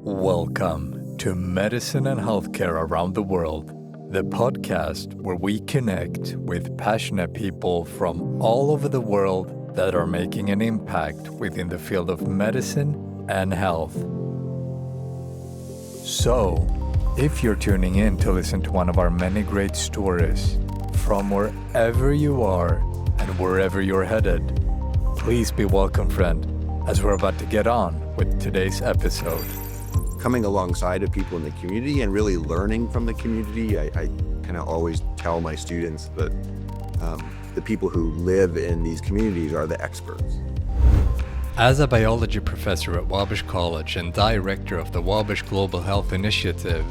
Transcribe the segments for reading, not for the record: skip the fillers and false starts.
Welcome to Medicine and Healthcare Around the World, the podcast where we connect with passionate people from all over the world that are making an impact within the field of medicine and health. So, if you're tuning in to listen to one of our many great stories from wherever you are and wherever you're headed, please be welcome, friend, as we're about to get on with today's episode. Coming alongside of people in the community and really learning from the community. I kind of always tell my students that the people who live in these communities are the experts. As a biology professor at Wabash College and director of the Wabash Global Health Initiative,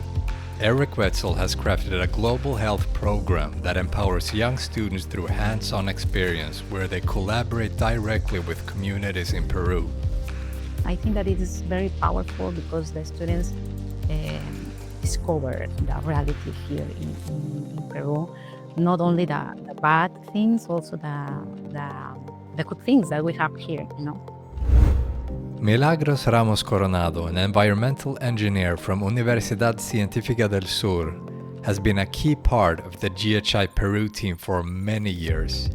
Eric Wetzel has crafted a global health program that empowers young students through hands-on experience where they collaborate directly with communities in Peru. I think that it is very powerful because the students discover the reality here in Peru. Not only the bad things, also the good things that we have here, Milagros Ramos Coronado, an environmental engineer from Universidad Científica del Sur, has been a key part of the GHI-Peru team for many years.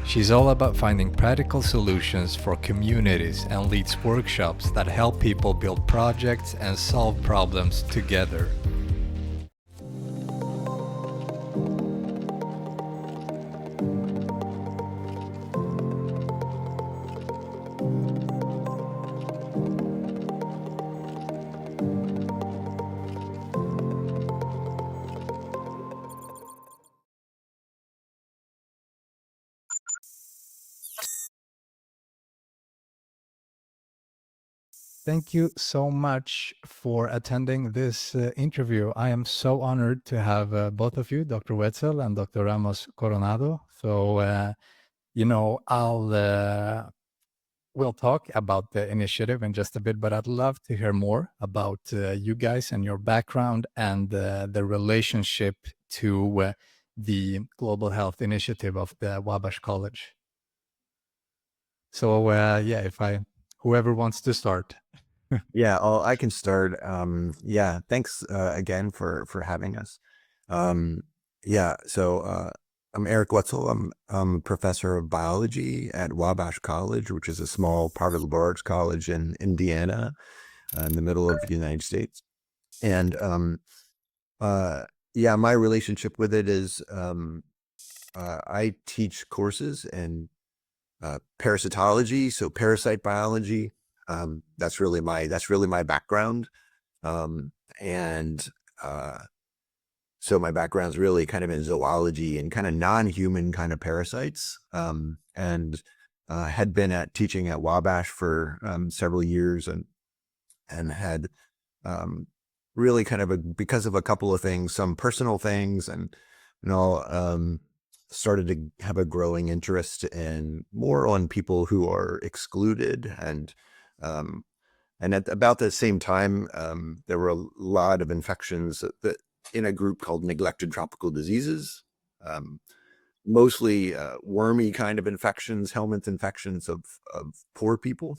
She's all about finding practical solutions for communities and leads workshops that help people build projects and solve problems together. Thank you so much for attending this interview. I am so honored to have both of you, Dr. Wetzel and Dr. Ramos Coronado. So, we'll talk about the initiative in just a bit, but I'd love to hear more about you guys and your background and the relationship to the Global Health Initiative of the Wabash College. So, whoever wants to start. Yeah, I can start. Thanks again for having us. So I'm Eric Wetzel. I'm a professor of biology at Wabash College, which is a small private liberal arts college in Indiana, in the middle of the United States. And my relationship with it is I teach courses in parasitology, so parasite biology. That's really my background. So my background's really kind of in zoology and kind of non-human kind of parasites. And had been teaching at Wabash for several years and had really kind of because of a couple of things, some personal things and started to have a growing interest in more on people who are excluded and at about the same time, there were a lot of infections that in a group called neglected tropical diseases, mostly wormy kind of infections, helminth infections of poor people.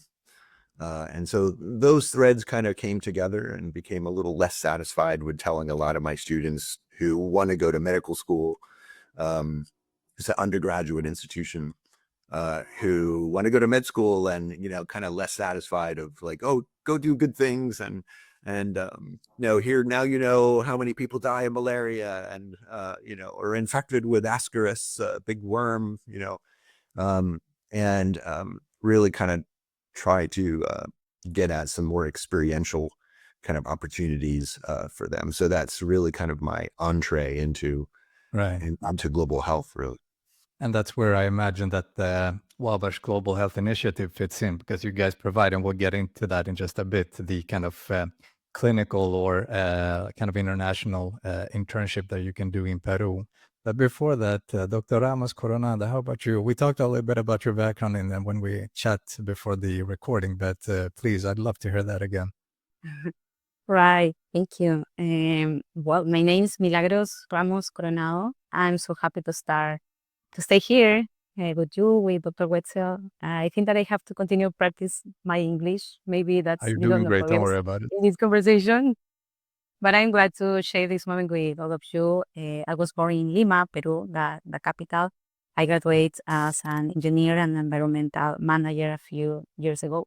And so those threads kind of came together and became a little less satisfied with telling a lot of my students who want to go to medical school, it's an undergraduate institution, who want to go to med school and, kind of less satisfied of like, oh, go do good things. And here, now, how many people die of malaria and, or infected with Ascaris, big worm, really kind of try to get at some more experiential kind of opportunities for them. So that's really kind of my entree into global health, really. And that's where I imagine that the Wabash Global Health Initiative fits in, because you guys provide, and we'll get into that in just a bit, the kind of clinical or kind of international internship that you can do in Peru. But before that, Dr. Ramos Coronado, how about you? We talked a little bit about your background when we chat before the recording, but please, I'd love to hear that again. Right, thank you. My name is Milagros Ramos Coronado. I'm so happy to stay here with you, with Dr. Wetzel. I think that I have to continue practice my English. Maybe that's You're one of doing the great. Don't problems worry about it. in this conversation. But I'm glad to share this moment with all of you. I was born in Lima, Peru, the capital. I graduated as an engineer and environmental manager a few years ago.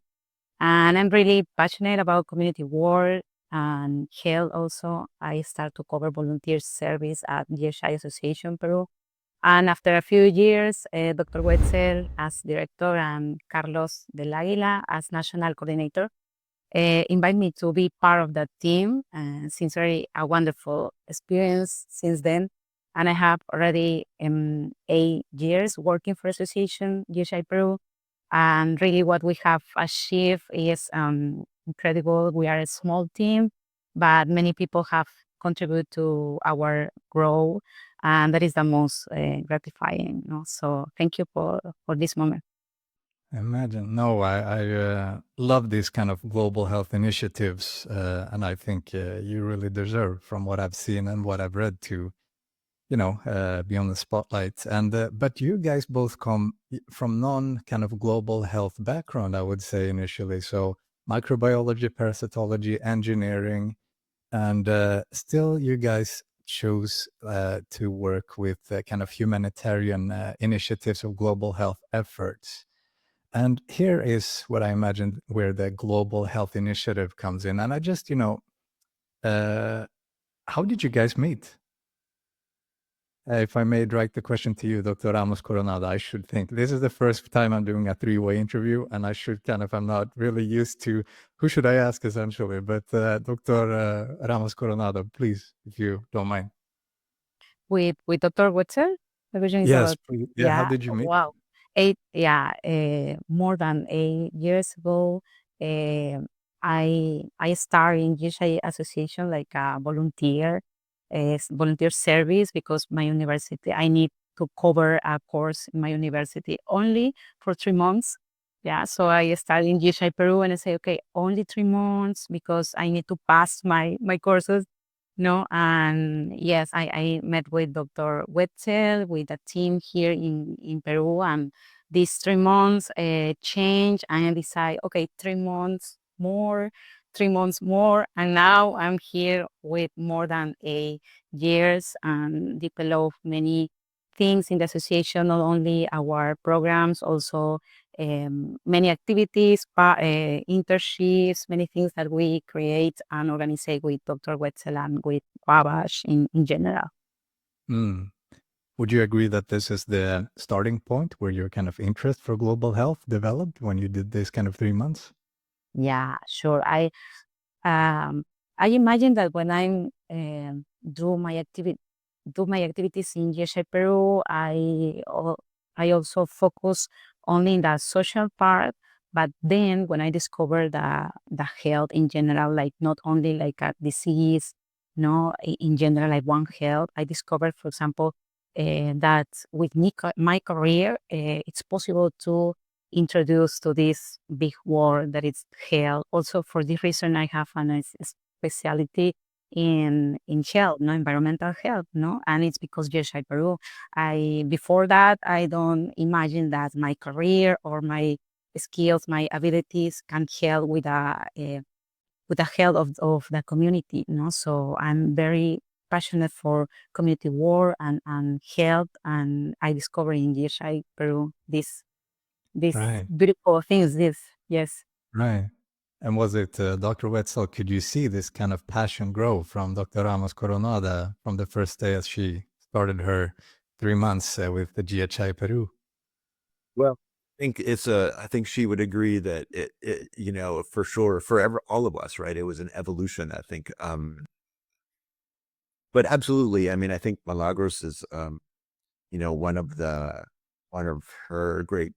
And I'm really passionate about community work and health also. I start to cover volunteer service at GHI Association Peru. And after a few years, Dr. Wetzel as director and Carlos del Águila as national coordinator invite me to be part of that team. And sincerely, a wonderful experience since then. And I have already 8 years working for Association GHI-Peru. And really what we have achieved is incredible. We are a small team, but many people have contributed to our growth. And that is the most gratifying. So thank you for this moment. Imagine. No, I love these kind of global health initiatives, and I think you really deserve, from what I've seen and what I've read, to be on the spotlight. And but you guys both come from non kind of global health background, I would say initially. So microbiology, parasitology, engineering, and still you guys chose to work with kind of humanitarian initiatives of global health efforts. And here is what I imagine where the Global Health Initiative comes in. And I just, uh, how did you guys meet? If I may direct the question to you, Dr. Ramos Coronado, I should think this is the first time I'm doing a three-way interview, and I should I'm not really used to who should I ask essentially. But Dr. Ramos Coronado, please, if you don't mind. With Dr. Wetzel, the question is Yes, about, please. Yeah, how did you meet? wow, more than 8 years ago, uh, I started in GHI Association like a volunteer, volunteer service because my university, I need to cover a course in my university only for 3 months. Yeah, so I started in GHI Peru and I say, okay, only 3 months because I need to pass my courses. No, and yes, I met with Dr. Wetzel, with the team here in Peru, and these 3 months change, and I decide, okay, 3 months more, 3 months more, and now I'm here with more than 8 years and develop many things in the association, not only our programs, also many activities, internships, many things that we create and organize with Dr. Wetzel and with Wabash in general. Mm. Would you agree that this is the starting point where your kind of interest for global health developed when you did this kind of 3 months? Yeah, sure. Um, I imagine that when I do my activities in GHI Peru, I also focus only in the social part. But then when I discover the health in general, like not only like a disease, no, in general, like one health, I discovered, for example, that with my career, it's possible to introduce to this big world that is health. Also, for this reason, I have a specialty in health, no, environmental health, no, and it's because GHI Peru. Before that, I don't imagine that my career or my skills, my abilities can help with the health of the community, no. So I'm very passionate for community work and health, and I discovered in GHI Peru these Right, beautiful things. This, yes. right. And was it Dr. Wetzel? Could you see this kind of passion grow from Dr. Ramos Coronada from the first day as she started her 3 months with the GHI Peru? Well, I think she would agree that for sure, all of us, right? It was an evolution, I think. But absolutely, I mean, I think Milagros is, one of her great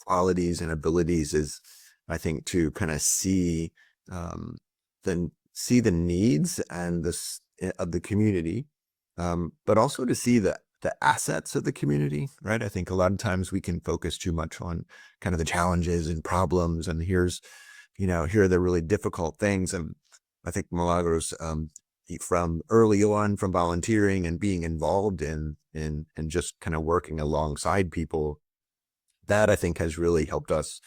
qualities and abilities is, I think, to kind of see the needs and of the community, but also to see the assets of the community, right? I think a lot of times we can focus too much on kind of the challenges and problems, and here are the really difficult things. And I think Milagros, from early on, from volunteering and being involved in just kind of working alongside people, that I think has really helped us.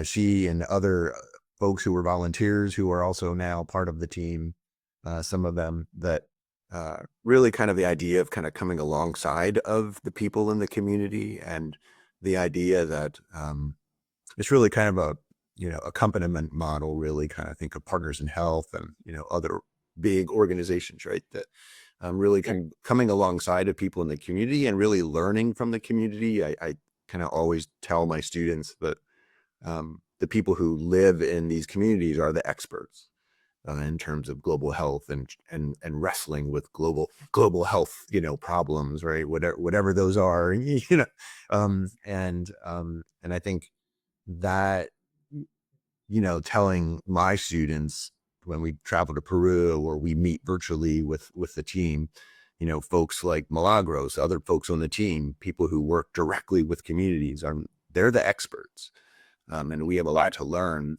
She and other folks who were volunteers who are also now part of the team, some of them that really kind of the idea of kind of coming alongside of the people in the community, and the idea that it's really kind of a, accompaniment model, really kind of think of Partners in Health and, other big organizations, right? That really kind of coming alongside of people in the community and really learning from the community. I kind of always tell my students that the people who live in these communities are the experts in terms of global health and wrestling with global health, problems, right? Whatever those are, and I think that, telling my students when we travel to Peru or we meet virtually with the team, folks like Milagros, other folks on the team, people who work directly with communities, they're the experts. And we have a lot to learn.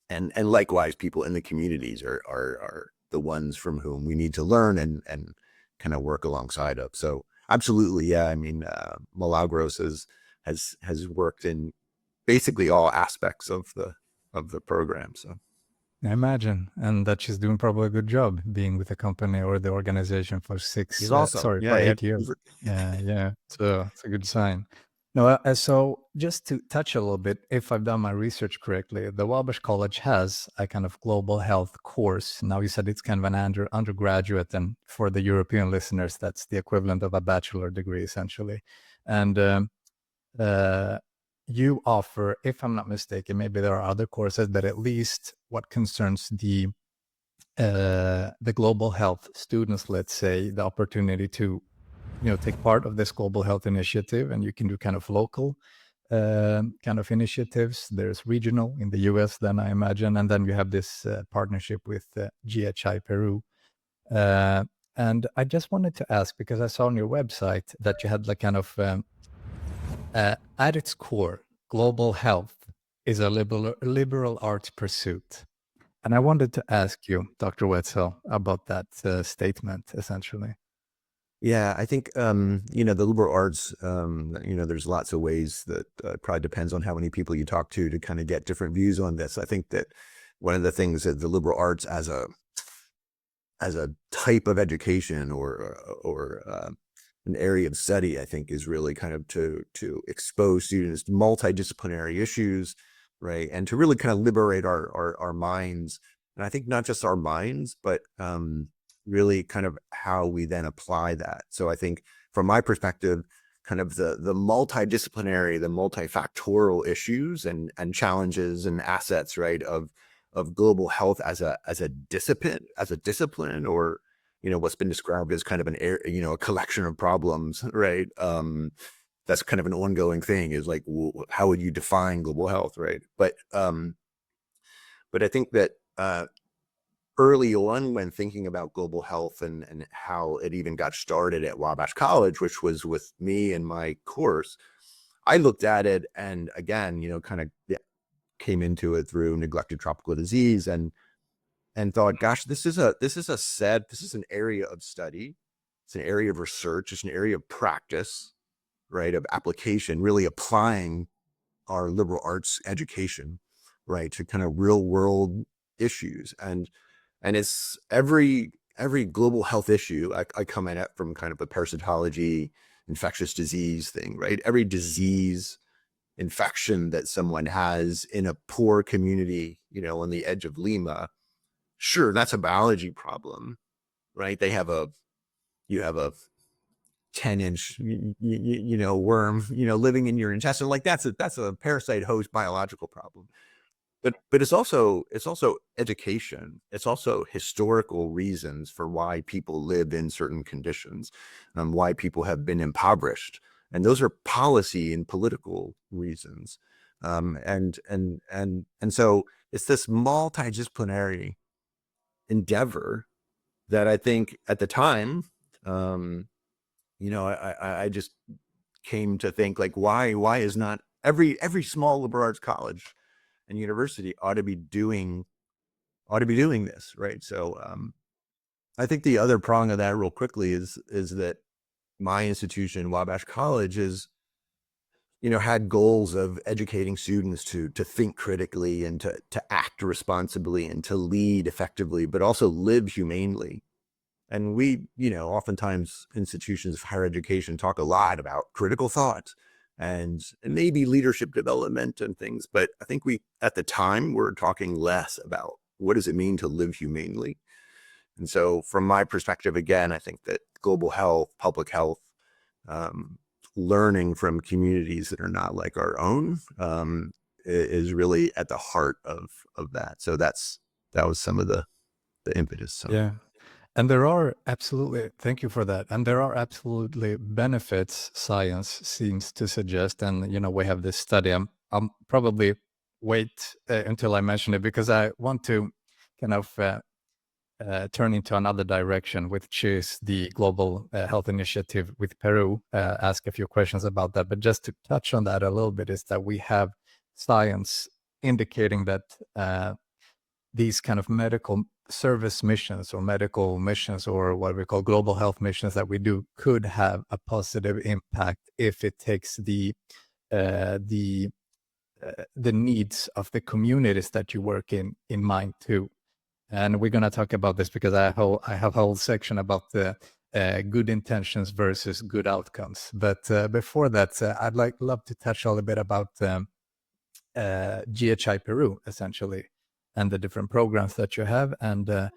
And likewise, people in the communities are the ones from whom we need to learn and kind of work alongside of. So absolutely, yeah. I mean, Milagros has worked in basically all aspects of the program. So I imagine, and that she's doing probably a good job being with the company or the organization for he's awesome. for Yeah, 8 years. Yeah. So it's a good sign. No, so just to touch a little bit, if I've done my research correctly, the Wabash College has a kind of global health course. Now you said it's kind of an undergraduate, and for the European listeners, that's the equivalent of a bachelor degree, essentially. And you offer, if I'm not mistaken, maybe there are other courses, but at least what concerns the global health students, let's say, the opportunity to take part of this global health initiative, and you can do kind of local kind of initiatives. There's regional in the US, then I imagine, and then you have this partnership with GHI-Peru. And I just wanted to ask, because I saw on your website that you had like kind of at its core, global health is a liberal arts pursuit. And I wanted to ask you, Dr. Wetzel, about that statement, essentially. Yeah, I think, the liberal arts, there's lots of ways that probably depends on how many people you talk to kind of get different views on this. I think that one of the things that the liberal arts as a type of education or an area of study, I think, is really kind of to expose students to multidisciplinary issues, right? And to really kind of liberate our minds. And I think not just our minds, but really kind of how we then apply that. So I think from my perspective, kind of the multidisciplinary, the multifactorial issues and challenges and assets, right, of global health as a discipline, or what's been described as kind of a collection of problems, right? That's kind of an ongoing thing, is like, how would you define global health, right? But I think that early on, when thinking about global health and how it even got started at Wabash College, which was with me and my course, I looked at it and again, kind of came into it through neglected tropical disease and thought, gosh, this is an area of study. It's an area of research. It's an area of practice, right? Of application, really applying our liberal arts education, right, to kind of real world issues. And it's every global health issue. I come at it from kind of a parasitology, infectious disease thing, right? Every disease, infection that someone has in a poor community, on the edge of Lima, sure, that's a biology problem, right? You have a 10-inch, worm, living in your intestine. Like that's a parasite host biological problem. But it's also education. It's also historical reasons for why people live in certain conditions, why people have been impoverished, and those are policy and political reasons. And so it's this multidisciplinary endeavor that I think at the time, I just came to think, like, why is not every small liberal arts college and university ought to be doing this, right? So I think the other prong of that, real quickly, is that my institution, Wabash College, is had goals of educating students to think critically and to act responsibly and to lead effectively, but also live humanely. And we, oftentimes institutions of higher education talk a lot about critical thought and maybe leadership development and things. But I think at the time, we're talking less about what does it mean to live humanely. And so from my perspective, again, I think that global health, public health, learning from communities that are not like our own is really at the heart of that. So that was some of the impetus. So. Yeah. And there are absolutely, thank you for that. And there are absolutely benefits, science seems to suggest. And, we have this study. I'm probably wait until I mention it because I want to kind of turn into another direction, which is the Global Health Initiative with Peru. Ask a few questions about that. But just to touch on that a little bit, is that we have science indicating that these kind of medical service missions or medical missions or what we call global health missions that we do could have a positive impact if it takes the needs of the communities that you work in mind too. And we're going to talk about this because I have a whole section about the good intentions versus good outcomes. But before that, I'd love to touch a little bit about GHI-Peru, essentially, and the different programs that you have. And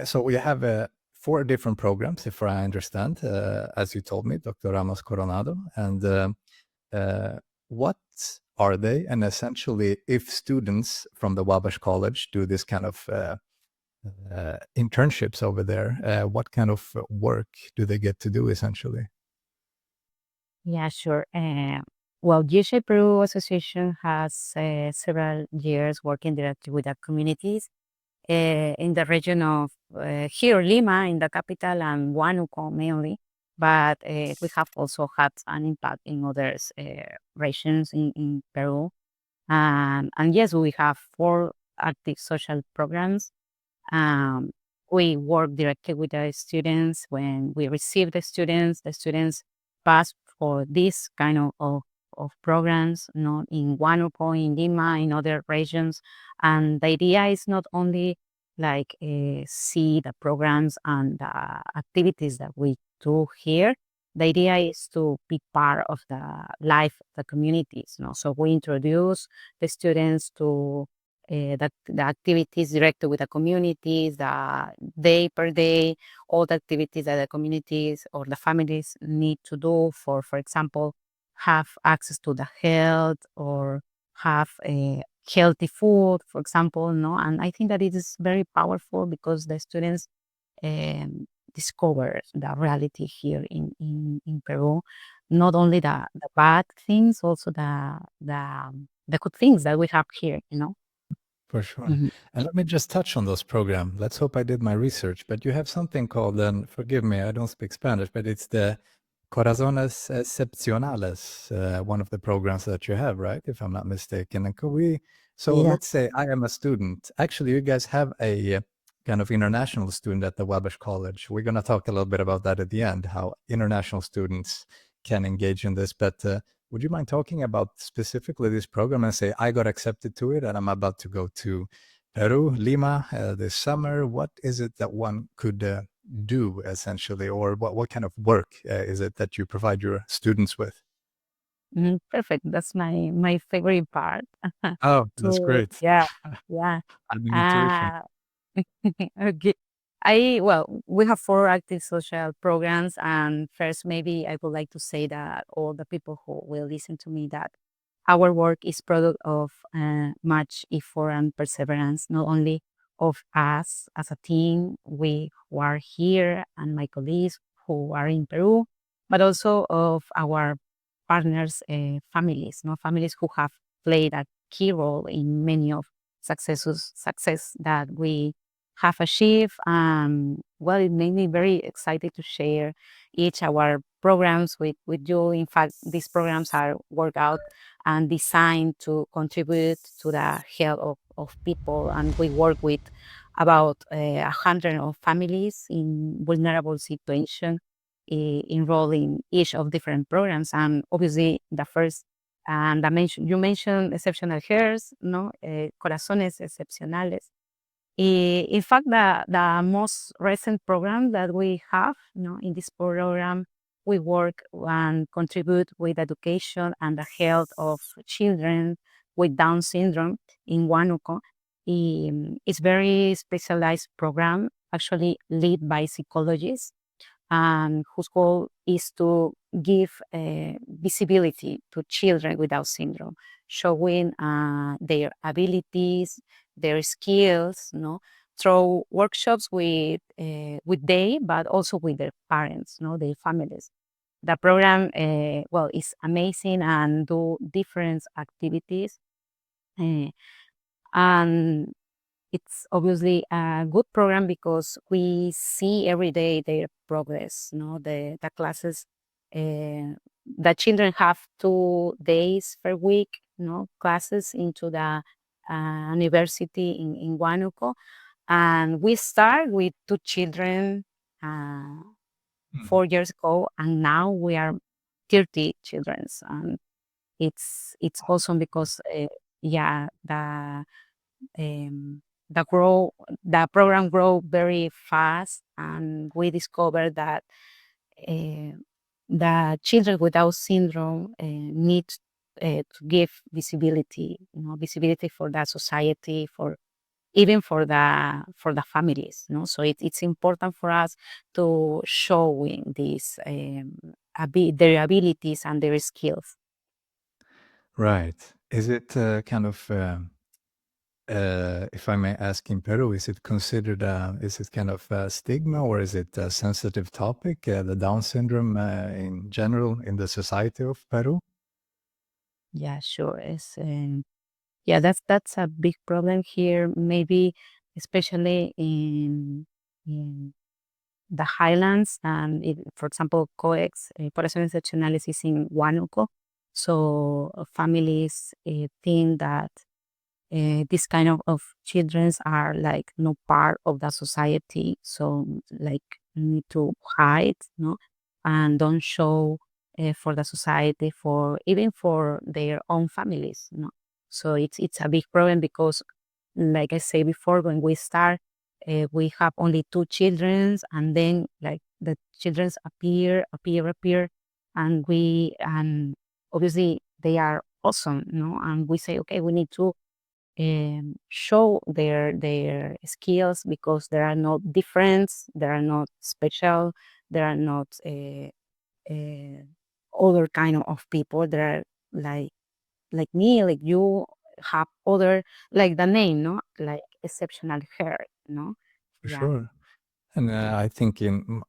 so we have 4 different programs, if I understand, as you told me, Dr. Ramos Coronado. And what are they? And essentially, if students from the Wabash College do this kind of internships over there, what kind of work do they get to do, essentially? Yeah, sure. Well, GHI-Peru Association has several years working directly with the communities in the region of here, Lima, in the capital, and Huánuco mainly. But we have also had an impact in other regions in Peru. And yes, we have 4 active social programs. We work directly with the students. When we receive the students pass for this kind of programs, not in Huánuco, in Lima, in other regions. And the idea is not only like see the programs and the activities that we do here. The idea is to be part of the life of the communities. So we introduce the students to the activities directly with the communities, the day per day, all the activities that the communities or the families need to do for example, have access to the health or have a healthy food, for example, no. And I think that it is very powerful because the students discover the reality here in Peru, not only the bad things, also the good things that we have here. For sure. Mhm. And let me just touch on those programs. Let's hope I did my research. But you have something called, and forgive me, I don't speak Spanish, but it's the Corazones Excepcionales, one of the programs that you have, right? If I'm not mistaken. And so Yeah. let's say I am a student. Actually, you guys have a kind of international student at the Wabash College. We're going to talk a little bit about that at the end, how international students can engage in this. But would you mind talking about specifically this program and say, I got accepted to it and I'm about to go to Peru, Lima this summer? What is it that one could do essentially, or what kind of work is it that you provide your students with? Perfect. That's my favorite part. Oh, that's So great. yeah, yeah. Adding intuition. Uh, okay. Well, we have 4 active social programs, and first, maybe I would like to say that all the people who will listen to me that our work is product of much effort and perseverance, not only of us as a team, we who are here, and my colleagues who are in Peru, but also of our partners, families, no families who have played a key role in many of success that we have achieved. Well, it made me very excited to share each our programs with you. In fact, these programs are worked out and designed to contribute to the health of people. And we work with about 100 of families in vulnerable situation enroll in each of different programs. And obviously, the first and you mentioned exceptional hairs, no, Corazones Excepcionales. In fact, the most recent program that we have, in this program, we work and contribute with education and the health of children with Down syndrome in Huánuco. It's very specialized program, actually led by psychologists, and whose goal is to give visibility to children with Down syndrome, showing their abilities, their skills, through workshops with they, but also with their parents, their families. The program, is amazing and do different activities, and it's obviously a good program because we see every day their progress. The classes, the children have 2 days per week, classes into the university in Huánuco, and we start with 2 children 4 years ago, and now we are 30 children, and it's awesome because yeah, um, the program grow very fast, and we discovered that the children without syndrome need to give visibility, visibility for the society, for even for the families. So it's important for us to showing these their abilities and their skills. Right. Is it kind of, if I may ask, in Peru, is it considered, is it kind of a stigma, or is it a sensitive topic, the Down syndrome in general in the society of Peru? Yeah, sure. Yeah, that's a big problem here. Maybe especially in the highlands, and for example, Corazones Excepcionales is in Huánuco. So families think that this kind of children are like no part of the society, so like need to hide, and don't show for the society, for even for their own families, so it's a big problem because, like I say before, when we start, we have only 2 children, and then like the children appear, and obviously they are awesome, and we say, okay, we need to show their skills because there are no difference, there are not special, there are not other kind of people. There are like me, like you, have other, like the name, like exceptional hair, For yeah. sure. And I think in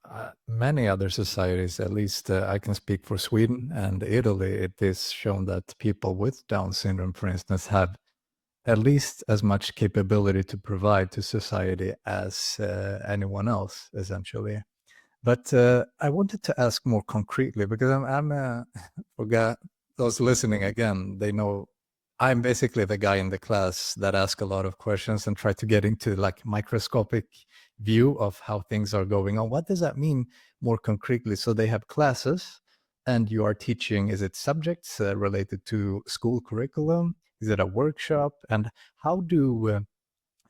many other societies, at least I can speak for Sweden and Italy, it is shown that people with Down syndrome, for instance, have at least as much capability to provide to society as anyone else, essentially. But I wanted to ask more concretely because for those listening again, they know I'm basically the guy in the class that asks a lot of questions and try to get into like microscopic view of how things are going on. What does that mean more concretely? So they have classes and you are teaching, is it subjects related to school curriculum? Is it a workshop? And how do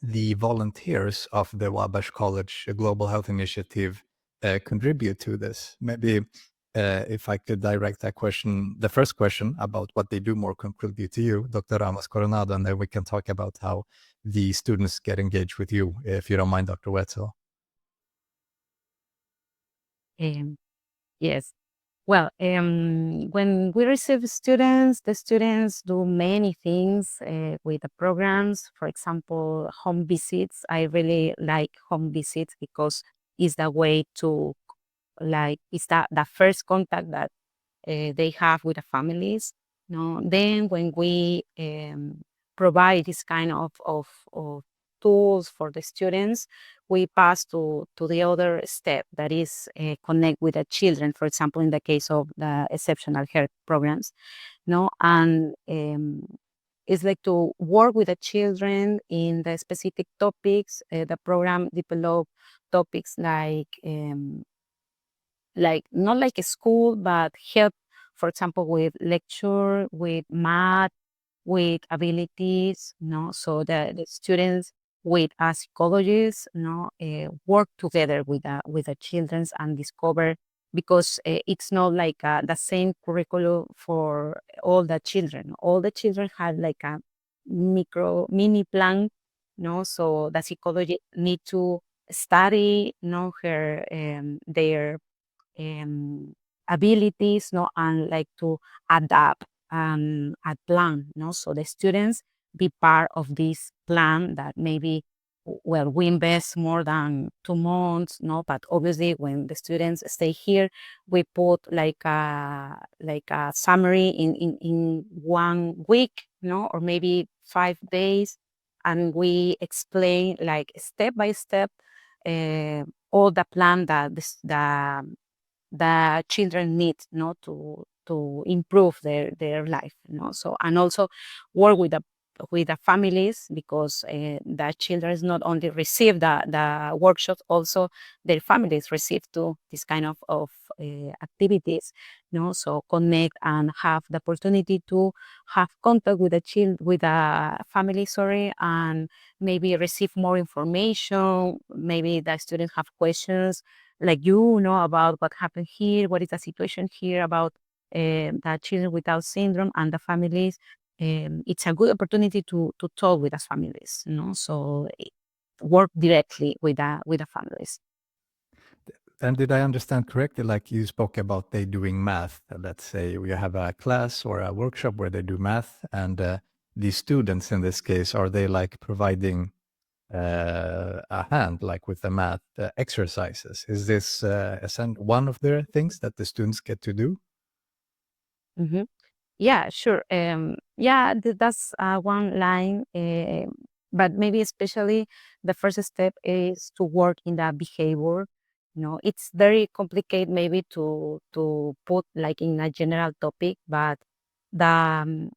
the volunteers of the Wabash College Global Health Initiative contribute to this? Maybe if I could direct that question, the first question about what they do more concretely to you, Dr. Ramos Coronado, and then we can talk about how the students get engaged with you, if you don't mind, Dr. Wetzel. Yes. Well, when we receive students, the students do many things with the programs. For example, home visits. I really like home visits because it's the way to, like, it's the first contact that they have with the families. Then when we provide this kind of tools for the students, we pass to the other step, that is connect with the children. For example, in the case of the exceptional health programs, and it's like to work with the children in the specific topics. The program develop topics like like not like a school, but help, for example, with lecture, with math, with abilities, so the students with a psychologist, work together with the children and discover, because it's not like the same curriculum for all the children. All the children have like a mini plan, so the psychologist need to study, her their um, abilities, and like to adapt a plan, so the students be part of this plan that maybe, well, we invest more than 2 months, but obviously when the students stay here, we put like a summary in 1 week, or maybe 5 days, and we explain like step by step all the plan that the children need, to improve their life, so, and also work with the families, because the children not only receive the workshops, also their families receive too this kind of activities, so connect and have the opportunity to have contact with the family, sorry, and maybe receive more information. Maybe the students have questions like, about what happened here, what is the situation here about the children with Down syndrome and the families. It's a good opportunity to talk with the families, so work directly with the families. And did I understand correctly, like you spoke about they doing math? Let's say we have a class or a workshop where they do math, and the students in this case, are they like providing a hand, like with the math exercises? Is this one of the things that the students get to do? Mhm. Yeah, sure. Yeah, that's one line. But maybe especially the first step is to work in the behavior. It's very complicated maybe to put like in a general topic, but the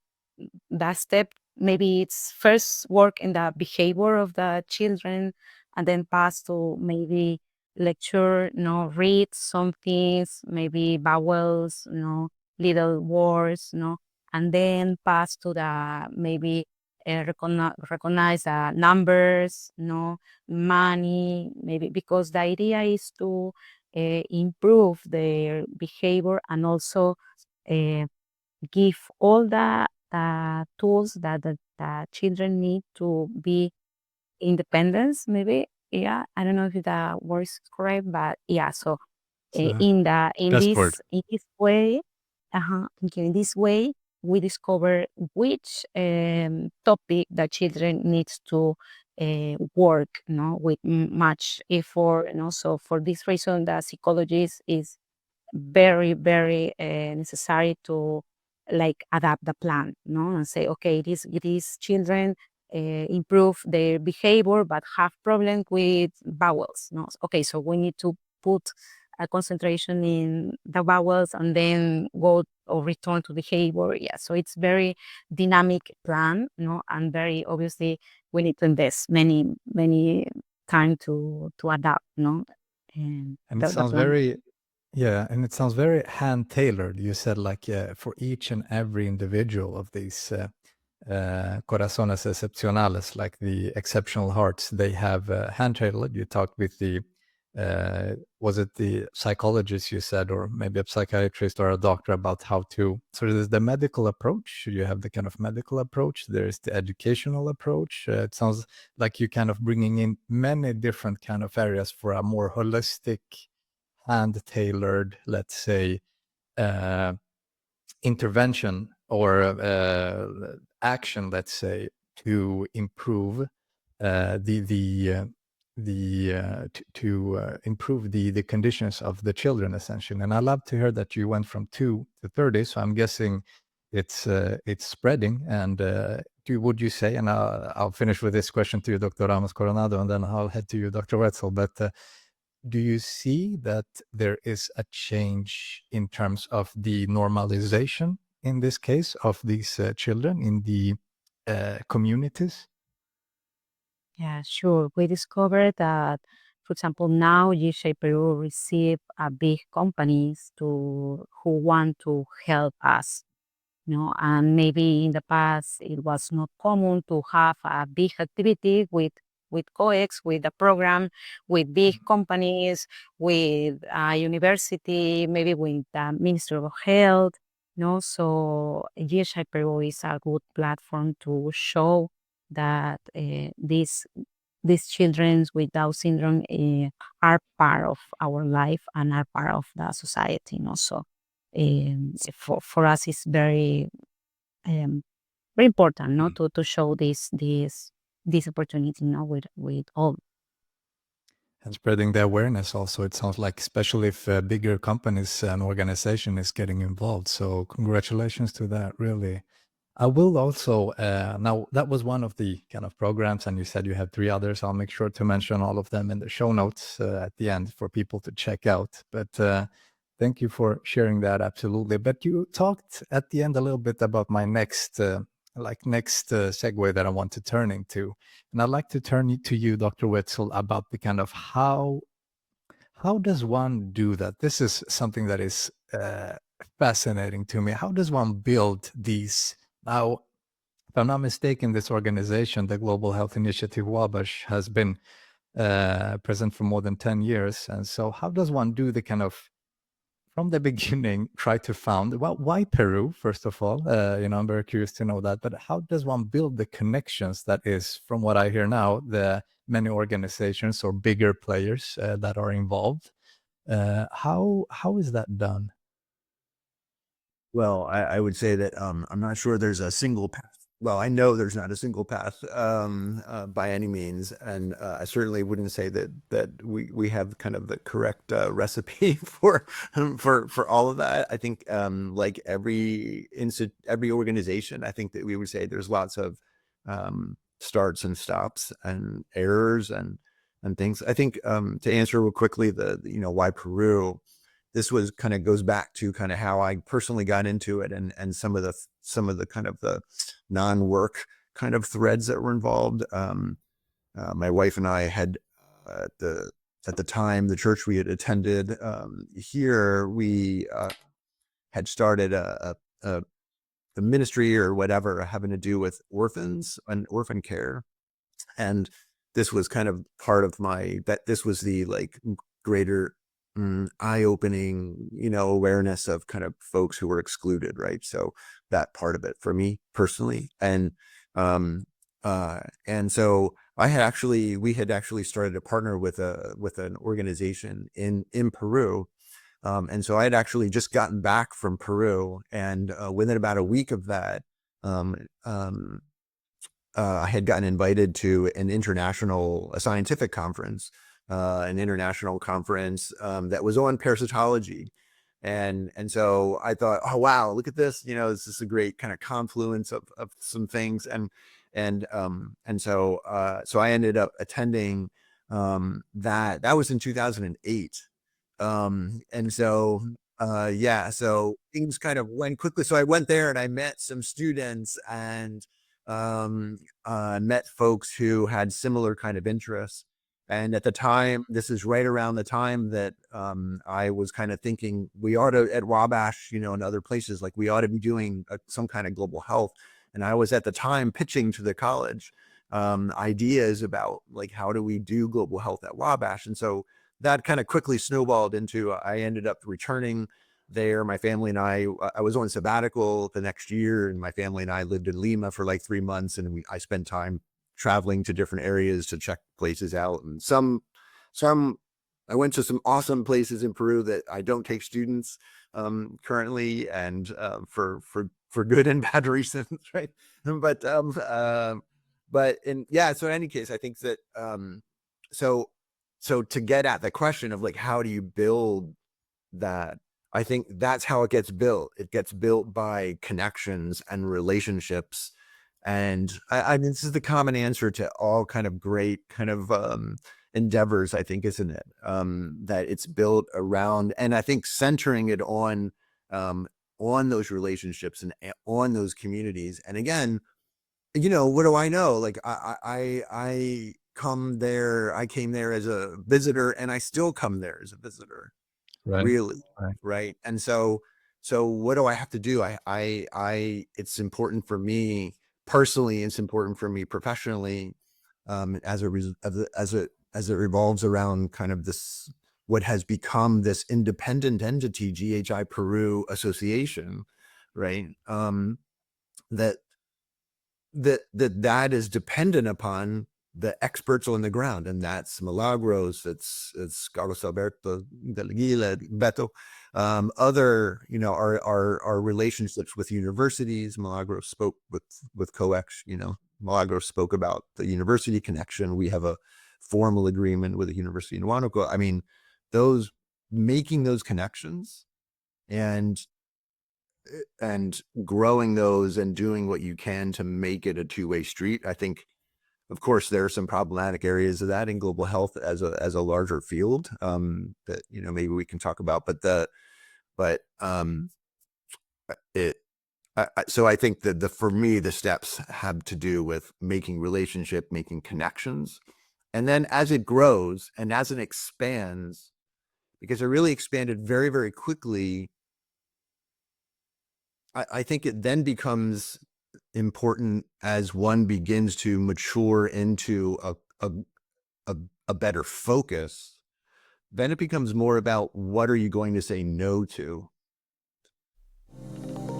that step, maybe it's first work in the behavior of the children, and then pass to maybe lecture, read some things, maybe vowels, little words, and then pass to the maybe recognize numbers, money, maybe, because the idea is to improve their behavior, and also uh, give all the tools that the children need to be independence, maybe. Yeah, I don't know if the word is correct, but yeah. So So in best word. this way, thank you. In this way, we discover which topic the children needs to work, with much effort, So for this reason, the psychologist is very, very necessary to like adapt the plan, and say, okay, these children improve their behavior, but have problems with vowels. No, okay, so we need to put a concentration in the vowels, and then go or return to behavior. Yeah, so it's very dynamic plan, and very obviously we need to invest many time to adapt, and And it the sounds plan. very, yeah, and it sounds very hand tailored. You said like for each and every individual of these Corazones Excepcionales, like the exceptional hearts, they have hand tailored. You talked with was it the psychologist you said, or maybe a psychiatrist or a doctor, about how to, so there's the medical approach. You have the kind of medical approach. There's the educational approach. It sounds like you're kind of bringing in many different kind of areas for a more holistic, hand-tailored, let's say, uh, intervention or action, let's say, to improve to improve the conditions of the children, essentially. And I love to hear that you went from 2 to 30. So I'm guessing it's spreading. And would you say, and I'll finish with this question to you, Dr. Ramos Coronado, and then I'll head to you, Dr. Wetzel. But do you see that there is a change in terms of the normalization, in this case, of these children in the communities? Yeah, sure. We discovered that for example, now GHI-Peru receive big companies who want to help us, and maybe in the past it was not common to have a big activity with COEX, with a program, with big companies, with a university, maybe with the Ministry of Health. So GHI-Peru is a good platform to show that these children with Down syndrome are part of our life and are part of the society. So for us, it's very very important, to show this opportunity, with all. And spreading the awareness also, it sounds like, especially if bigger companies and organization is getting involved. So congratulations to that, really. I will also, now that was one of the kind of programs, and you said you have 3 others. I'll make sure to mention all of them in the show notes at the end for people to check out. But thank you for sharing that, absolutely. But you talked at the end a little bit about my next segue that I want to turn into. And I'd like to turn to you, Dr. Wetzel, about the kind of how does one do that? This is something that is fascinating to me. How does one build these? Now, if I'm not mistaken, this organization, the Global Health Initiative, Wabash, has been present for more than 10 years. And so how does one do the kind of, from the beginning, try to found, well, why Peru, first of all? I'm very curious to know that. But how does one build the connections that is, from what I hear now, the many organizations or bigger players that are involved? How is that done? Well, I would say that I'm not sure there's a single path. Well, I know there's not a single path by any means, and I certainly wouldn't say that we have kind of the correct recipe for all of that. I think like every organization, I think that we would say there's lots of starts and stops and errors and things. I think to answer real quickly, why Peru. This was kind of goes back to kind of how I personally got into it, and some of the kind of the non-work kind of threads that were involved. My wife and I had at the time, the church we had attended here, we had started a ministry or whatever having to do with orphans and orphan care, and this was kind of part of this was the like greater eye-opening, awareness of kind of folks who were excluded, right? So that part of it for me personally, and so we had actually started to partner with an organization in Peru, and so I had actually just gotten back from Peru, and within about a week of that, I had gotten invited to a scientific conference. An international conference that was on parasitology. And so I thought, oh, wow, look at this. This is a great kind of confluence of some things. And so I ended up attending that. That was in 2008. And so, so things kind of went quickly. So I went there and I met some students and met folks who had similar kind of interests. And at the time, this is right around the time that I was kind of thinking we ought to, at Wabash, and other places, like we ought to be doing some kind of global health. And I was at the time pitching to the college ideas about like, how do we do global health at Wabash? And so that kind of quickly snowballed into, I ended up returning there. My family and I was on sabbatical the next year, and my family and I lived in Lima for like 3 months, and I spent time traveling to different areas to check places out. And I went to some awesome places in Peru that I don't take students currently, and for good and bad reasons, right? But so in any case, I think that so to get at the question of like, how do you build that? I think that's how it gets built. It gets built by connections and relationships. And I mean, this is the common answer to all kind of great kind of endeavors, I think, isn't it? That it's built around, and I think centering it on those relationships and on those communities. And again, what do I know? Like come there. I came there as a visitor, and I still come there as a visitor. Right. Really, Right. right. And so what do I have to do? It's important for me personally. It's important for me professionally, as it revolves around kind of this, what has become this independent entity, GHI-Peru Association, right? That is dependent upon the experts on the ground, and that's Milagros, it's Carlos Alberto del Aguila, Beto, other, our relationships with universities. Milagros spoke with COEX, Milagros spoke about the university connection. We have a formal agreement with the University in Huánuco. I mean, making those connections and growing those and doing what you can to make it a two-way street. I think, of course, there are some problematic areas of that in global health as a larger field, that, maybe we can talk about, so I think that for me, the steps have to do with making connections. And then as it grows and as it expands, because it really expanded very, very quickly, I think it then becomes important as one begins to mature into a better focus. Then it becomes more about, what are you going to say no to?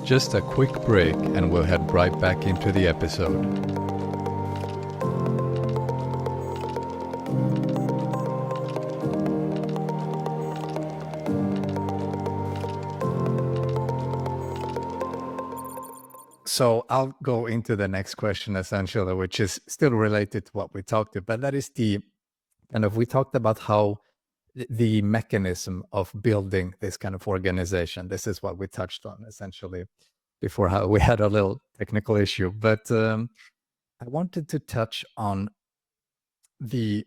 Just a quick break, and we'll head right back into the episode. So I'll go into the next question, essentially, which is still related to what we talked about. But that is we talked about how the mechanism of building this kind of organization. This is what we touched on, essentially, before how we had a little technical issue. But I wanted to touch on the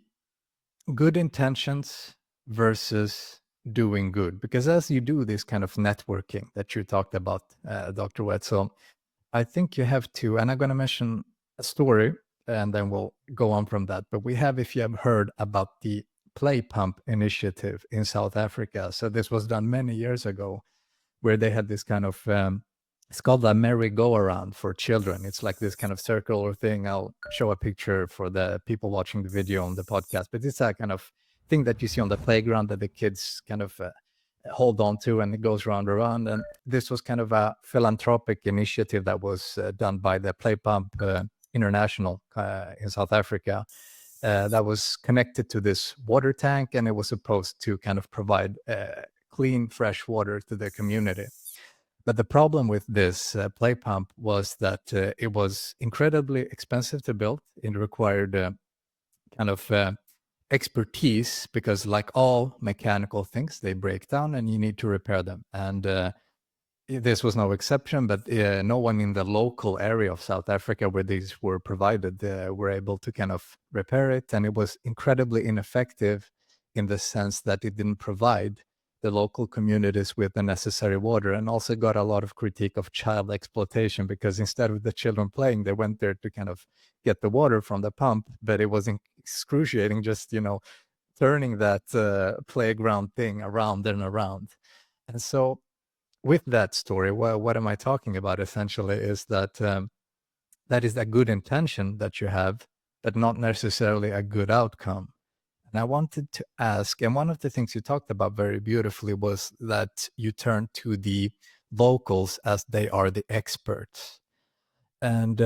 good intentions versus doing good. Because as you do this kind of networking that you talked about, Dr. Wetzel, I think you have to, and I'm going to mention a story and then we'll go on from that. But if you have heard about the Play Pump initiative in South Africa. So this was done many years ago, where they had this kind of, it's called a merry-go-around for children. It's like this kind of circular thing. I'll show a picture for the people watching the video on the podcast, but it's a kind of thing that you see on the playground that the kids kind of hold on to, and it goes round and round. And this was kind of a philanthropic initiative that was done by the Play Pump International in South Africa, that was connected to this water tank, and it was supposed to kind of provide clean, fresh water to the community. But the problem with this Play Pump was that it was incredibly expensive to build. It required kind of expertise, because like all mechanical things, they break down and you need to repair them. And this was no exception, but no one in the local area of South Africa where these were provided were able to kind of repair it. And it was incredibly ineffective in the sense that it didn't provide the local communities with the necessary water, and also got a lot of critique of child exploitation, because instead of the children playing, they went there to kind of get the water from the pump. But it was excruciating just, turning that playground thing around and around. And so with that story, what am I talking about essentially is that that is a good intention that you have, but not necessarily a good outcome. And I wanted to ask, and one of the things you talked about very beautifully was that you turn to the locals as they are the experts. And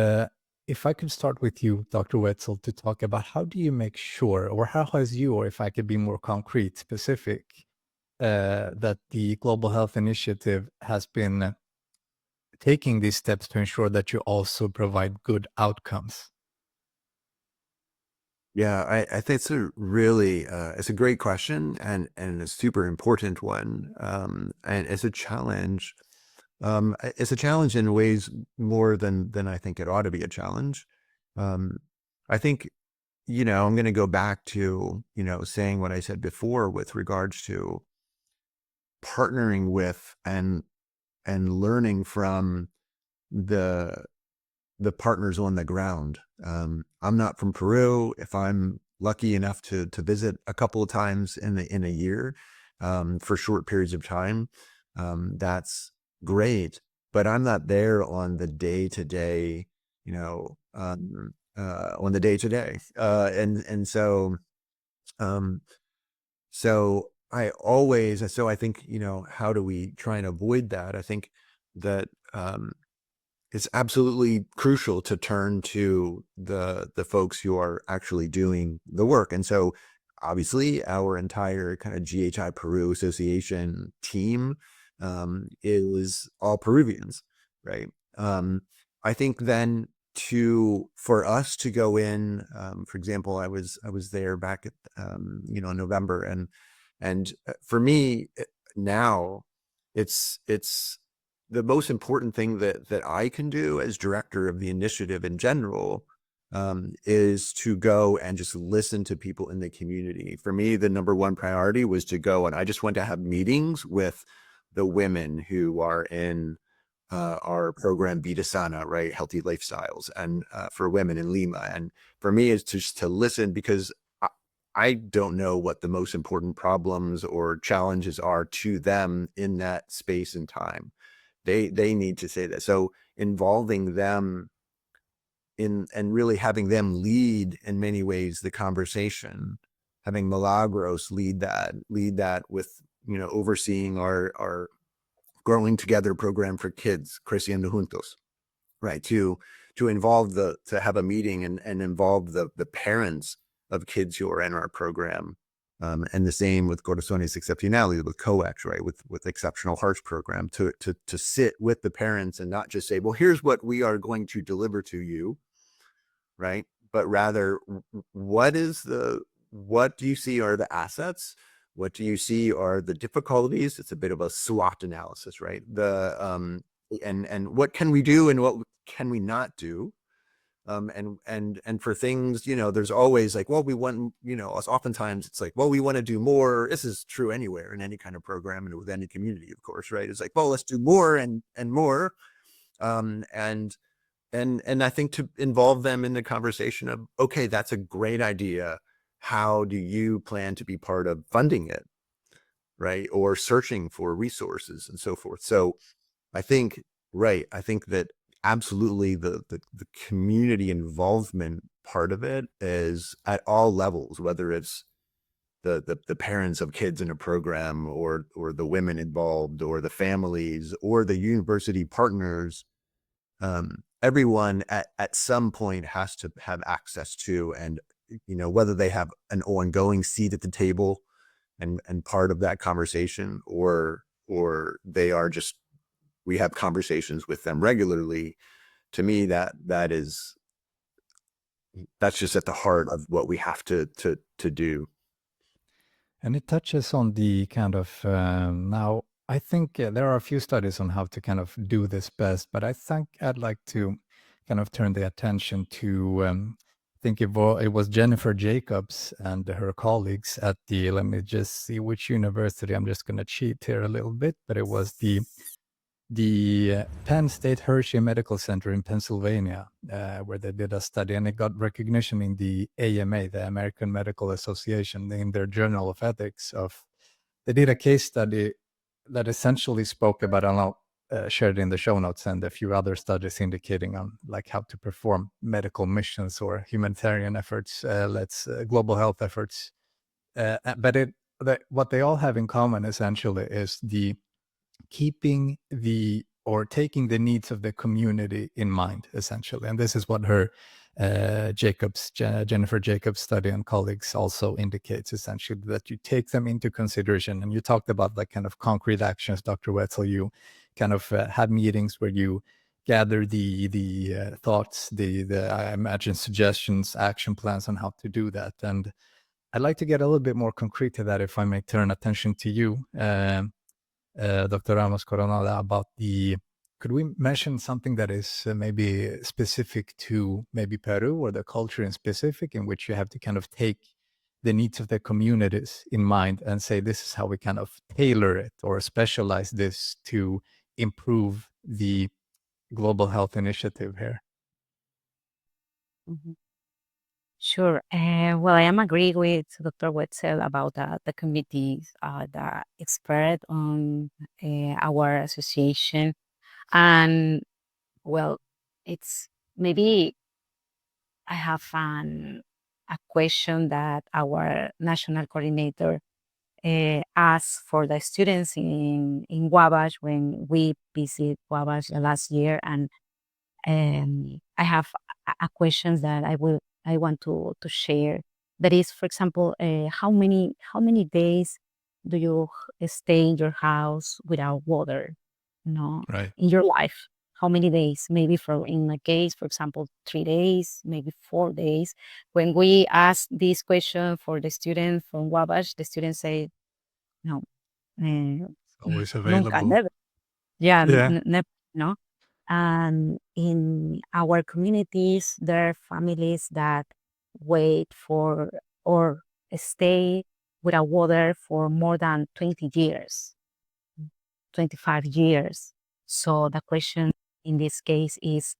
if I could start with you, Dr. Wetzel, to talk about how do you make sure, or how has you, or if I could be more concrete, specific, that the Global Health Initiative has been taking these steps to ensure that you also provide good outcomes? Yeah, I think it's it's a great question, and a super important one. And it's a challenge. It's a challenge in ways more than I think it ought to be a challenge. I think, I'm going to go back to, saying what I said before with regards to partnering with and learning from the partners on the ground. I'm not from Peru. If I'm lucky enough to visit a couple of times in a year for short periods of time, that's great. But I'm not there on the day-to-day, on the day-to-day. And so I think, how do we try and avoid that? I think that it's absolutely crucial to turn to the folks who are actually doing the work. And so obviously our entire kind of GHI-Peru Association team is all Peruvians, right? I think then for us to go in, for example, I was there back at in November, and for me now, it's the most important thing that I can do as director of the initiative in general is to go and just listen to people in the community. For me, the number one priority was to go, and I just went to have meetings with the women who are in our program Vida Sana, right? Healthy lifestyles, and for women in Lima. And for me, it's just to listen, because I don't know what the most important problems or challenges are to them in that space and time. They need to say that. So involving them and really having them lead in many ways the conversation, having Milagros lead that with, overseeing our growing together program for kids, Creciendo Juntos, right? To have a meeting and involve the parents of kids who are in our program. And the same with Corazones Excepcionales, with COEX, right? With Exceptional Hearts program, to sit with the parents and not just say, well, here's what we are going to deliver to you, right? But rather, what do you see are the assets? What do you see are the difficulties? It's a bit of a SWOT analysis, right? And what can we do and what can we not do? And for things, there's always like, well, we want, oftentimes it's like, well, we want to do more. This is true anywhere in any kind of program and with any community, of course, right? It's like, well, let's do more and more. And I think to involve them in the conversation of, okay, that's a great idea. How do you plan to be part of funding it, right? Or searching for resources and so forth. So I think that absolutely the community involvement part of it is at all levels, whether it's the parents of kids in a program or the women involved or the families or the university partners. Everyone at some point has to have access to, and whether they have an ongoing seat at the table and part of that conversation, or they are just, we have conversations with them regularly. To me, that's just at the heart of what we have to do. And it touches on the kind of now, I think there are a few studies on how to kind of do this best, but I think I'd like to kind of turn the attention to, I think it was Jennifer Jacobs and her colleagues at let me just see which university, I'm just going to cheat here a little bit, but it was the Penn State Hershey Medical Center in Pennsylvania, where they did a study, and it got recognition in the AMA, the American Medical Association, in their Journal of Ethics. They did a case study that essentially spoke about, and I'll share it in the show notes, and a few other studies indicating on like how to perform medical missions or humanitarian efforts, global health efforts. But what they all have in common essentially is taking the needs of the community in mind, essentially. And this is what her Jennifer Jacobs study and colleagues also indicates, essentially, that you take them into consideration. And you talked about like kind of concrete actions, Dr. Wetzel. You kind of have meetings where you gather the thoughts, I imagine suggestions, action plans on how to do that. And I'd like to get a little bit more concrete to that, if I may turn attention to you. Dr. Ramos Coronel, about could we mention something that is maybe specific to maybe Peru or the culture in specific, in which you have to kind of take the needs of the communities in mind and say, this is how we kind of tailor it or specialize this to improve the global health initiative here? Mhm. Sure. Well, I am agree with Dr. Wetzel about the committees, the expert on our association. And well, it's maybe I have a question that our national coordinator asked for the students in Wabash when we visit Wabash the last year. And I have a questions that I want to share. That is, for example, how many days do you stay in your house without water? Right. In your life, how many days? Maybe for in my case, for example, 3 days, maybe 4 days. When we ask this question for the student from Wabash, the students say no, eh, Always nunca, available. never. Yeah, Yeah. never. No. And in our communities, there are families that wait for or stay without water for more than 20 years, 25 years. So the question in this case is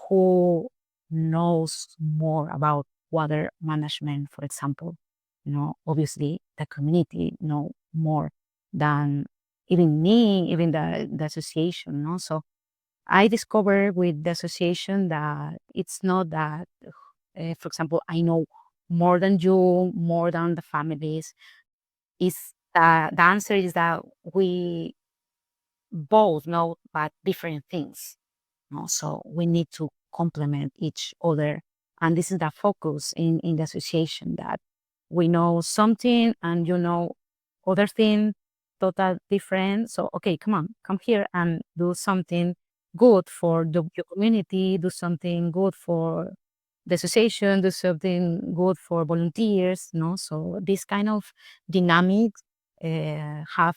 who knows more about water management, for example? Obviously the community know more than even me, even the association, no? So I discovered with the association that it's not that, for example, I know more than you, more than the families. Is the answer is that we both know but different things. No? So we need to complement each other. And this is the focus in the association that we know something and you know other thing total different. So okay, come on, come here and do something good for your community, do something good for the association, do something good for volunteers, no? So this kind of dynamics have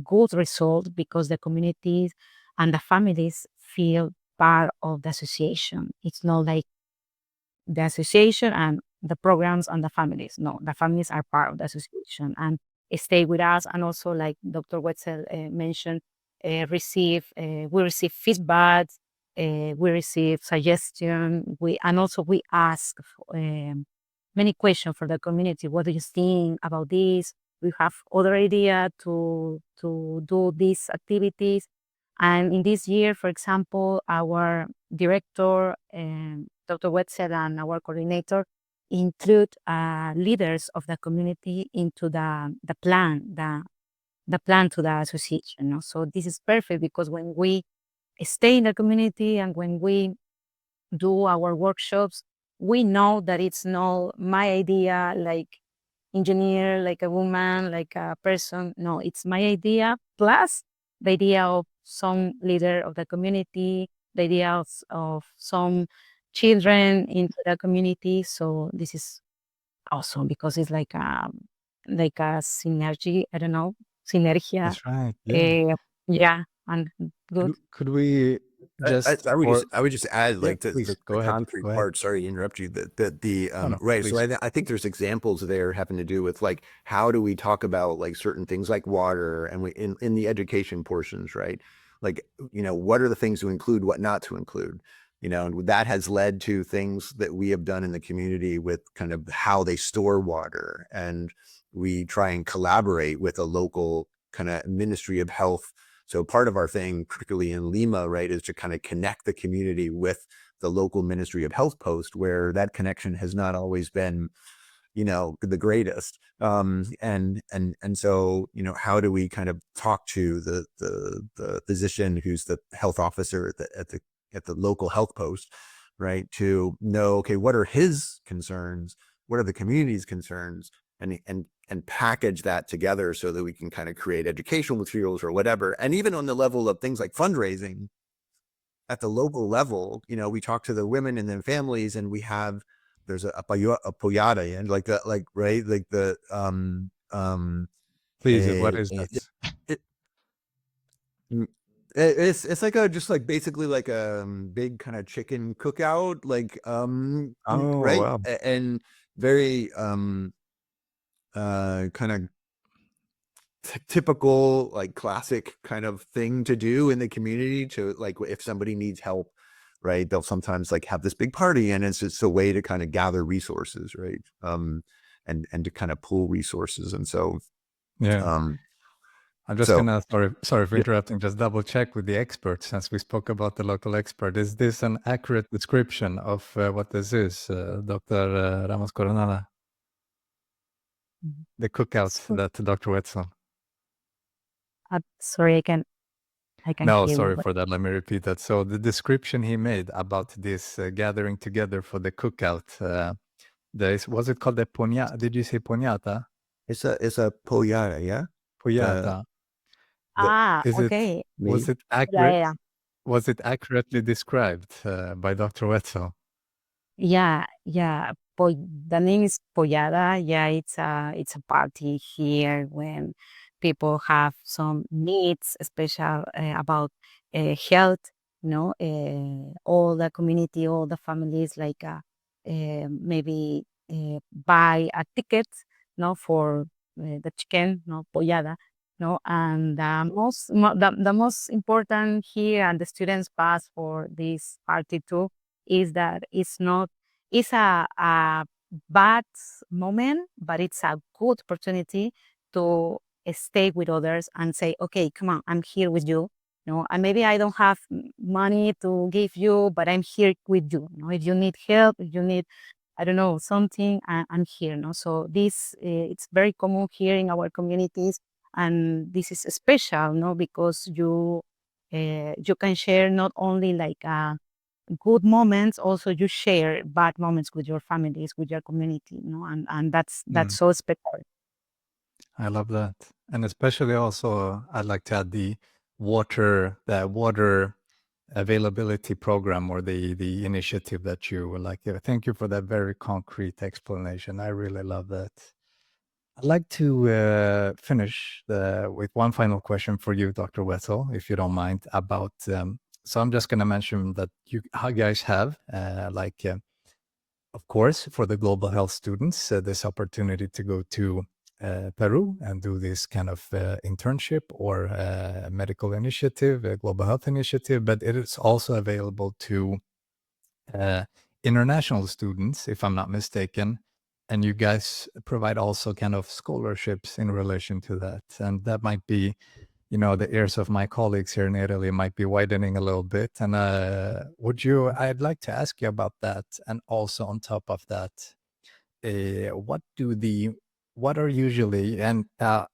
good results because the communities and the families feel part of the association. It's not like the association and the programs and the families. No, the families are part of the association and stay with us. And also, like Dr. Wetzel mentioned, we receive feedback, we receive suggestion. We ask many questions for the community. What do you think about this? We have other idea to do these activities. And in this year, for example, our director, Dr. Wetzel, and our coordinator include leaders of the community into the plan, the plan to the association. No? So this is perfect because when we stay in the community and when we do our workshops, we know that it's not my idea, like engineer, like a woman, like a person. No, it's my idea plus the idea of some leader of the community, the idea of some children into the community. So this is awesome because it's like a synergy. I don't know, synergia. That's right. Yeah. Uh, yeah, and good. Could we just or I would just add yeah, like the, please the, go the ahead. concrete Go ahead. part. Sorry to interrupt you. The Oh no, right. So please. I think there's examples there having to do with like how do we talk about like certain things like water and we in the education portions, right? Like what are the things to include, what not to include, and that has led to things that we have done in the community with kind of how they store water, and we try and collaborate with a local kind of Ministry of Health. So part of our thing, particularly in Lima, right, is to kind of connect the community with the local Ministry of Health post, where that connection has not always been, the greatest. And so, how do we kind of talk to the physician who's the health officer at the local health post, right, to know, okay, what are his concerns? What are the community's concerns? And package that together so that we can kind of create educational materials or whatever. And even on the level of things like fundraising at the local level, we talk to the women and their families, and there's a apoyada and right, like the Please, what a, is a, that? it, it's like a just like basically like a big kind of chicken cookout, like Oh right, wow. and very kind of typical, like classic kind of thing to do in the community, to like if somebody needs help, right? They'll sometimes like have this big party, and it's just a way to kind of gather resources, right? And to kind of pool resources. And so, Yeah. um, I'm just so gonna, sorry for yeah, interrupting, just double check with the expert, since we spoke about the local expert. Is this an accurate description of what this is, Dr. Ramos Coronada, Mhm. the cookout So, that Dr. Wetzel? sorry, I can No, hear you, sorry but for that. Let me repeat that. So the description he made about this gathering together for the cookout, was it called the poñata? Did you say poñata? it's a pollada, yeah. The Pollata. the Is it, okay. was name. it accurate? Yeah, Was it accurately described by Dr. Wetzel? yeah. The name is Pollada. Yeah, it's a party here when people have some needs, special about health. All the community, all the families, like maybe buy a ticket, for the chicken, pollada. No, and the most important here, and the students pass for this party too, is that it's a bad moment, but it's a good opportunity to stay with others and say, okay, come on, I'm here with you. And maybe I don't have money to give you, but I'm here with you. If you need help, if you need, I don't know, something, I'm here. So this it's very common here in our communities, and this is special, because you can share not only like good moments, also you share bad moments with your families, with your community, and that's Mm, so special. I love that. And especially also, I'd like to add the water availability program, or the initiative that you were like. Thank you for that very concrete explanation. I really love that. I'd like to finish with one final question for you, Dr. Wetzel, if you don't mind, about. So I'm just going to mention that you guys have, of course, for the global health students, this opportunity to go to Peru and do this kind of internship or medical initiative, a global health initiative, but it is also available to uh, international students, if I'm not mistaken. And you guys provide also kind of scholarships in relation to that. And that might be, the ears of my colleagues here in Italy might be widening a little bit. And I'd like to ask you about that. And also on top of that, what do what are usually, and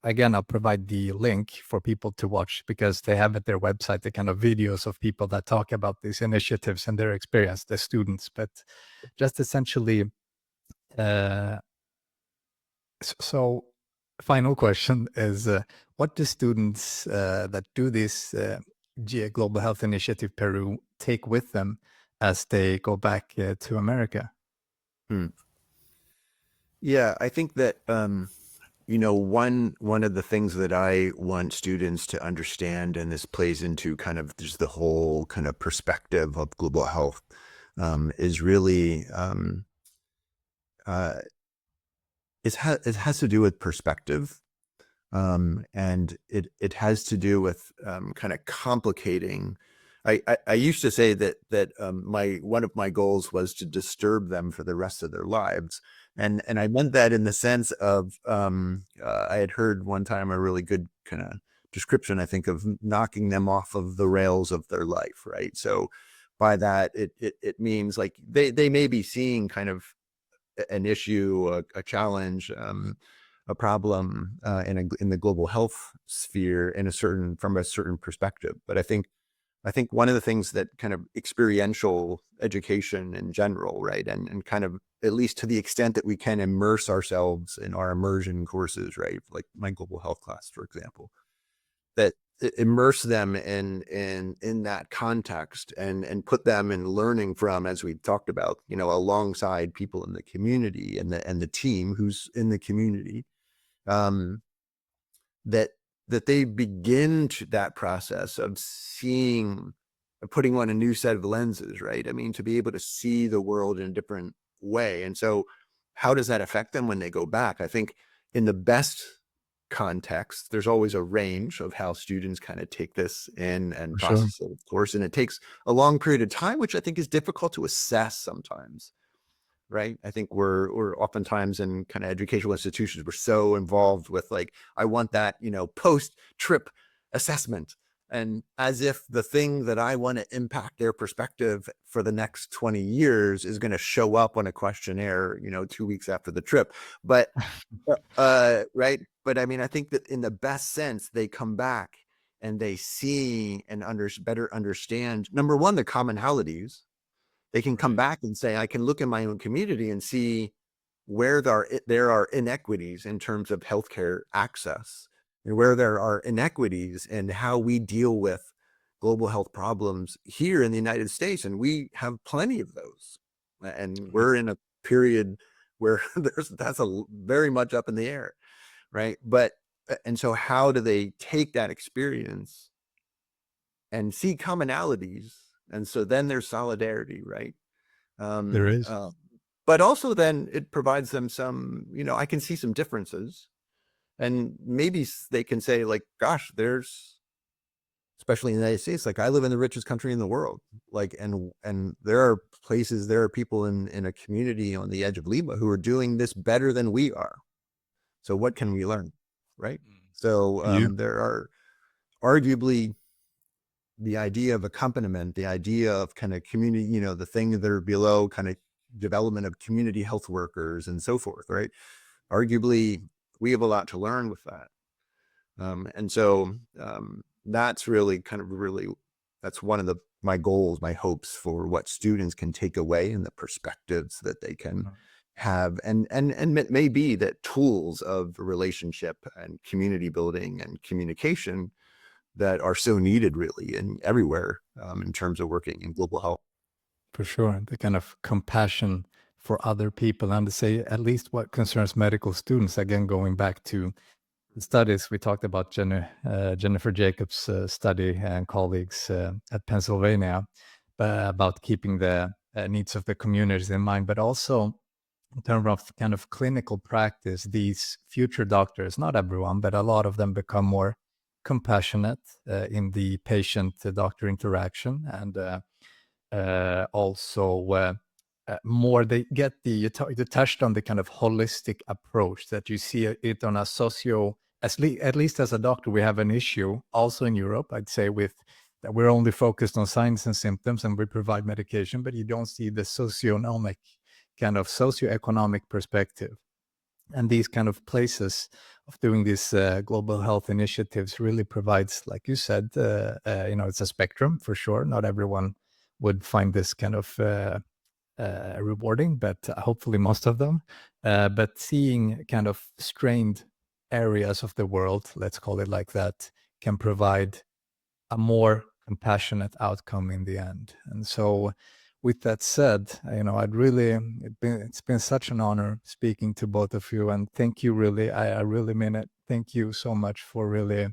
again, I'll provide the link for people to watch, because they have at their website the kind of videos of people that talk about these initiatives and their experience, the students. But just essentially, uh, so final question is, what do students that do this Global Health Initiative Peru take with them as they go back to America? Hmm. Yeah, I think that one of the things that I want students to understand, and this plays into kind of just the whole kind of perspective of global health, is really uh, it has to do with perspective, and it has to do with kind of complicating. I used to say that one of my goals was to disturb them for the rest of their lives, and I meant that in the sense of I had heard one time a really good kind of description, I think, of knocking them off of the rails of their life, right? So by that, it means like they may be seeing kind of an issue, a challenge, a problem in the global health sphere from a certain perspective. But I think one of the things that kind of experiential education in general, right, and kind of at least to the extent that we can immerse ourselves in our immersion courses, right, like my global health class, for example, that immerse them in that context and put them in learning from, as we talked about, alongside people in the community and the team who's in the community, um, that they begin that process of seeing, putting on a new set of lenses, right? I mean, to be able to see the world in a different way. And so how does that affect them when they go back? I think in the best context. There's always a range of how students kind of take this in and For sure. process it, of course. And it takes a long period of time, which I think is difficult to assess sometimes, right? I think we're oftentimes in kind of educational institutions, we're so involved with like, I want that, post-trip assessment. And as if the thing that I want to impact their perspective for the next 20 years is going to show up on a questionnaire, 2 weeks after the trip. But, right. But I mean, I think that in the best sense, they come back and they see and better understand, number one, the commonalities. They can come back and say, I can look in my own community and see where there are inequities in terms of healthcare access, and where there are inequities in how we deal with global health problems here in the United States. And we have plenty of those. And we're in a period where that's very much up in the air, right? And so how do they take that experience and see commonalities? And so then there's solidarity, right? There is. But also then it provides them some, I can see some differences. And maybe they can say like, gosh, especially in the United States, like I live in the richest country in the world. Like, and there are people in a community on the edge of Lima who are doing this better than we are. So what can we learn? Right. So there are arguably the idea of accompaniment, the idea of kind of community, the thing that are below kind of development of community health workers and so forth. Right. Arguably, we have a lot to learn with that. And so that's really that's one of my goals, my hopes for what students can take away and the perspectives that they can have. And it may be that tools of relationship and community building and communication that are so needed really and everywhere in terms of working in global health. For sure. The kind of compassion for other people, and to say at least what concerns medical students, again, going back to the studies, we talked about Jennifer Jacobs' study and colleagues at Pennsylvania about keeping the needs of the communities in mind, but also in terms of kind of clinical practice, these future doctors, not everyone, but a lot of them become more compassionate in the patient-doctor interaction, and also more they get you touched on the kind of holistic approach that you see it on a at least as a doctor, we have an issue also in Europe, I'd say, with that we're only focused on signs and symptoms and we provide medication, but you don't see the socioeconomic perspective. And these kind of places of doing these global health initiatives really provides, like you said, it's a spectrum for sure. Not everyone would find this kind of rewarding, but hopefully most of them. But seeing kind of strained areas of the world, let's call it like that, can provide a more compassionate outcome in the end. And so with that said, it's been such an honor speaking to both of you, and thank you really, I really mean it. Thank you so much for really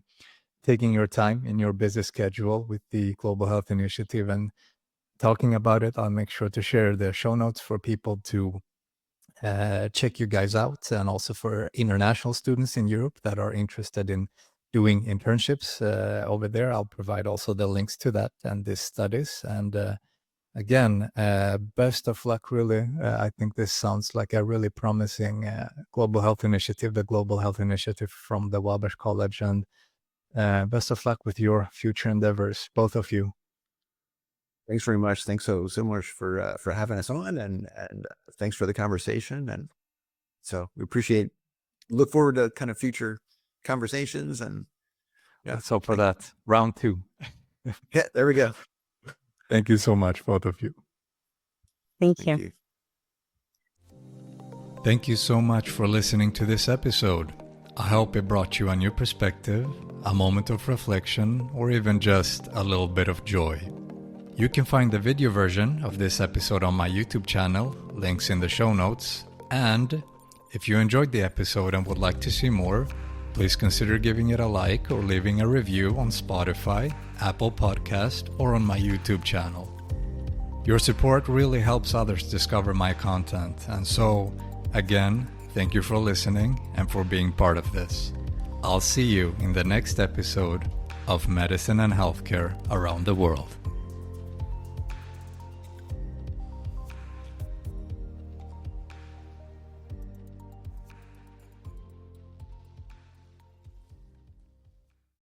taking your time in your busy schedule with the Global Health Initiative and talking about it. I'll make sure to share the show notes for people to check you guys out, and also for international students in Europe that are interested in doing internships over there. I'll provide also the links to that and these studies. And again, best of luck, really. I think this sounds like a really promising global health initiative, the Global Health Initiative from the Wabash College. And best of luck with your future endeavors, both of you. Thanks very much. Thanks so much for having us on, and thanks for the conversation. And so we look forward to kind of future conversations. And let's hope for that. Round 2. Yeah, there we go. Thank you so much, both of you. Thank you. Thank you so much for listening to this episode. I hope it brought you a new perspective, a moment of reflection, or even just a little bit of joy. You can find the video version of this episode on my YouTube channel, links in the show notes. And if you enjoyed the episode and would like to see more, please consider giving it a like or leaving a review on Spotify, Apple Podcast, or on my YouTube channel. Your support really helps others discover my content. And so, again, thank you for listening and for being part of this. I'll see you in the next episode of Medicine and Healthcare Around the World.